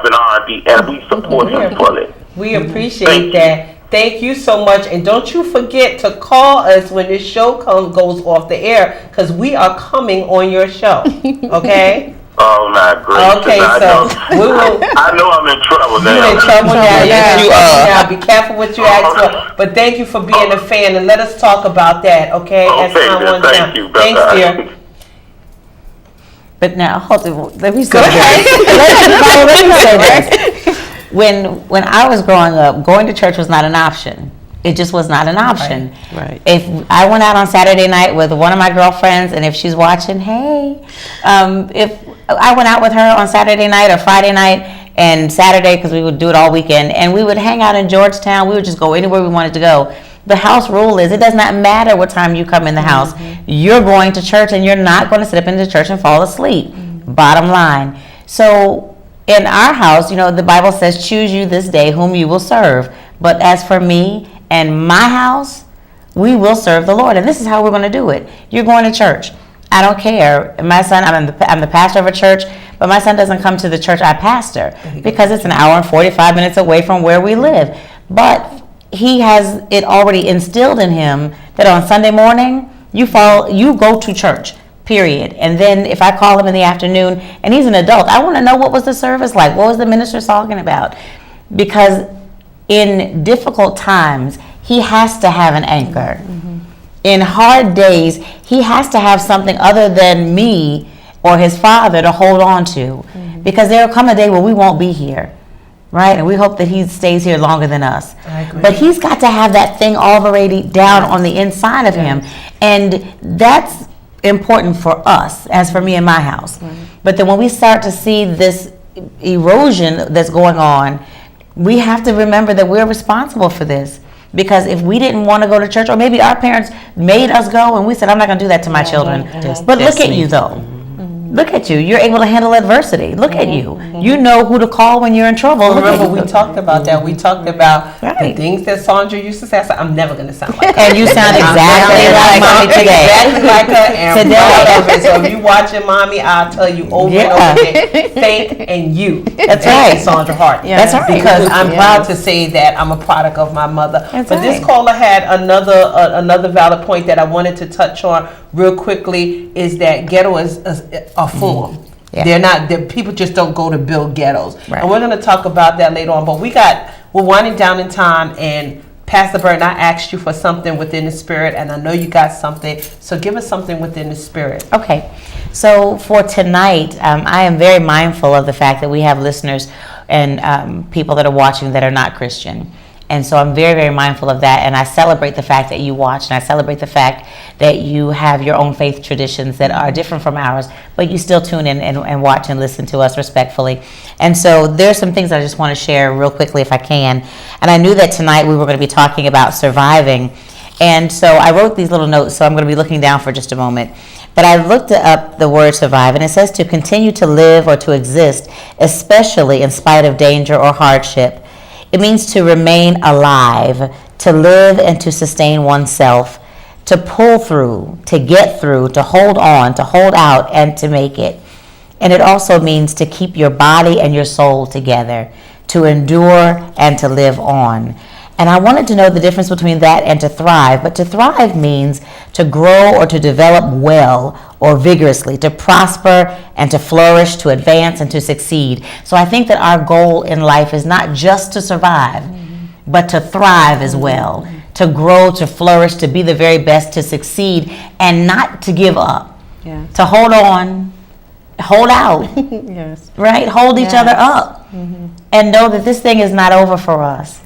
urban R&B, and we support him fully. We appreciate that. Thank you so much, and don't you forget to call us when this show goes off the air, because we are coming on your show. Okay. Oh my gracious! Okay, so we will. I know I'm in trouble now. You're in trouble now. Yes, you are. Now, be careful what you ask for. But thank you for being a fan, and let us talk about that. Okay. Okay, thank you. Thanks, dear. But now, hold on. Let me say Go ahead. this. When I was growing up, going to church was not an option. It just was not an option. Right. If I went out on Saturday night with one of my girlfriends, and if she's watching, hey, if I went out with her on Saturday night or Friday night and Saturday, because we would do it all weekend, and we would hang out in Georgetown, we would just go anywhere we wanted to go. The house rule is it does not matter what time you come in the house. You're going to church, and you're not going to sit up in the church and fall asleep. Bottom line. So in our house, the Bible says, choose you this day whom you will serve. But as for me and my house, we will serve the Lord. And this is how we're going to do it. You're going to church. I don't care. My son, I'm the pastor of a church, but my son doesn't come to the church I pastor because it's an hour and 45 minutes away from where we live. But he has it already instilled in him that on Sunday morning, you go to church, period. And then if I call him in the afternoon and he's an adult, I want to know what was the service like? What was the minister talking about? Because in difficult times, he has to have an anchor. In hard days, he has to have something other than me or his father to hold on to. Because there will come a day where we won't be here. Right? And we hope that he stays here longer than us. I agree. But he's got to have that thing already down on the inside of him. And that's important for us, as for me and my house. But then when we start to see this erosion that's going on, we have to remember that we're responsible for this. Because if we didn't want to go to church, or maybe our parents made us go and we said, I'm not going to do that to my children. But look at you, though. Look at you. You're able to handle adversity. Look at you. You know who to call when you're in trouble. Remember, we talked about that. We talked about the things that Sandra used to say. I said, I'm never going to sound like her. And you sound exactly like mommy today. Exactly like her. And proud of it. So if you watching mommy, I'll tell you over and over again, thank and you. That's right. Sandra Hart. That's right. Because I'm proud to say that I'm a product of my mother. But this caller had another valid point that I wanted to touch on real quickly, is that ghetto is a form. They're not. People just don't go to build ghettos. Right. And we're going to talk about that later on. But we're winding down in time, and Pastor Burton, I asked you for something within the spirit, and I know you got something. So give us something within the spirit. Okay. So for tonight, I am very mindful of the fact that we have listeners and people that are watching that are not Christian. And so I'm very, very mindful of that. And I celebrate the fact that you watch, and I celebrate the fact that you have your own faith traditions that are different from ours, but you still tune in and watch and listen to us respectfully. And so there's some things I just want to share real quickly if I can. And I knew that tonight we were going to be talking about surviving. And so I wrote these little notes, so I'm going to be looking down for just a moment. But I looked up the word survive, and it says to continue to live or to exist, especially in spite of danger or hardship. It means to remain alive, to live and to sustain oneself, to pull through, to get through, to hold on, to hold out, and to make it. And it also means to keep your body and your soul together, to endure and to live on. And I wanted to know the difference between that and to thrive. But to thrive means to grow or to develop well or vigorously, to prosper and to flourish, to advance and to succeed. So I think that our goal in life is not just to survive, but to thrive as well, to grow, to flourish, to be the very best, to succeed, and not to give up, to hold on, hold out, right? Hold each other up, and know that this thing is not over for us.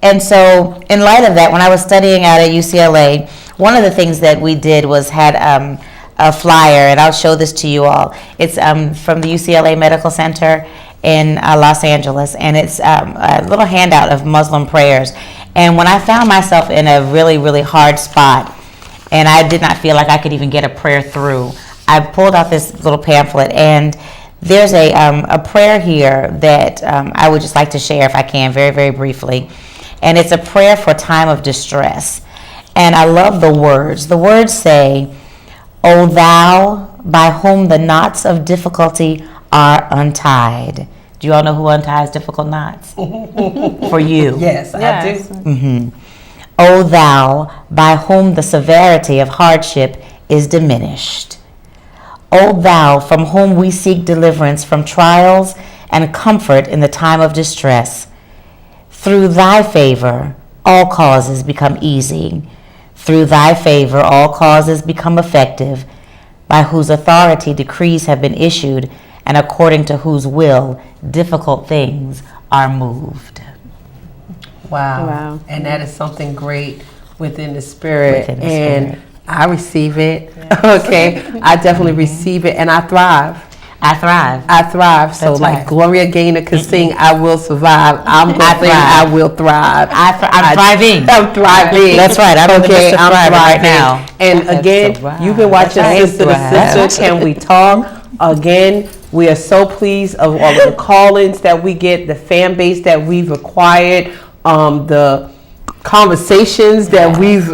And so in light of that, when I was studying out at UCLA, one of the things that we did was had a flyer, and I'll show this to you all. It's from the UCLA Medical Center in Los Angeles, and it's a little handout of Muslim prayers. And when I found myself in a really, really hard spot, and I did not feel like I could even get a prayer through, I pulled out this little pamphlet, and there's a prayer here that I would just like to share if I can, very, very briefly. And it's a prayer for time of distress. And I love the words. The words say, O thou by whom the knots of difficulty are untied. Do you all know who unties difficult knots? For you. Yes, I do. Mm-hmm. O thou, by whom the severity of hardship is diminished. O thou, from whom we seek deliverance from trials and comfort in the time of distress. Through thy favor, all causes become easy. Through thy favor, all causes become effective, by whose authority decrees have been issued, and according to whose will difficult things are moved. Wow. And that is something great within the spirit. Within the and spirit. I receive it. Okay. I definitely receive it, and I thrive. I thrive. I thrive. So That's like right. Gloria Gaynor could sing, I will survive. I'm going to sing, I will thrive. I'm thriving. I'm thriving. That's right. I'm in the midst of I'm thriving right thriving. now. And again, you've been watching Sister to Sister. Can we talk? Again, we are so pleased of all of the call-ins that we get, the fan base that we've acquired, the conversations that we've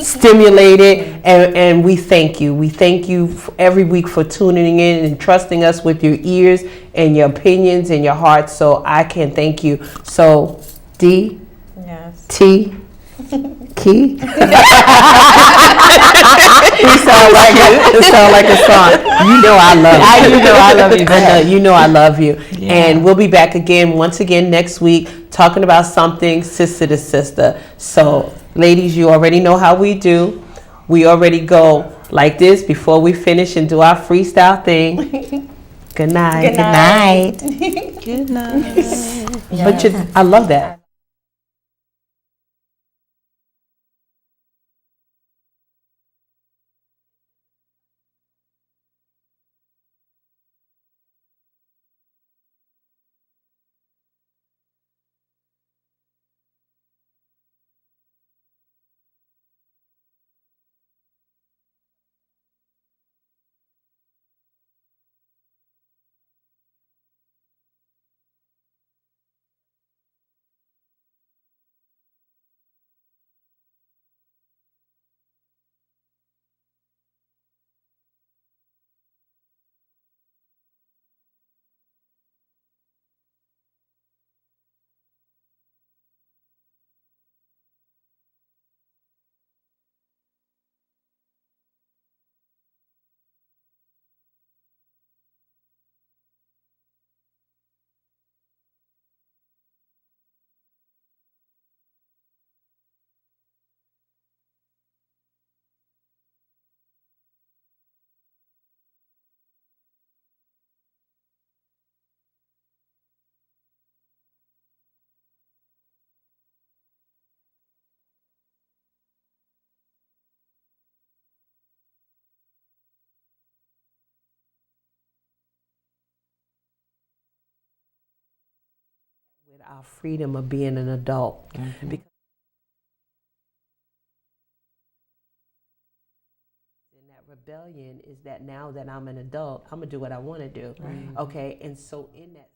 stimulated, and we thank you. We thank you every week for tuning in and trusting us with your ears and your opinions and your hearts. So I can thank you. So D, Yes. T, Key. It sound like a song. You know I love you. You know I love you. I know, you know I love you. Yeah. And we'll be back once again next week, talking about something sister to sister. So, ladies, you already know how we do. We already go like this before we finish and do our freestyle thing. Good night. Good night. Good night. But I love that. With our freedom of being an adult. Because in that rebellion is that now that I'm an adult, I'm going to do what I want to do. Okay. And so in that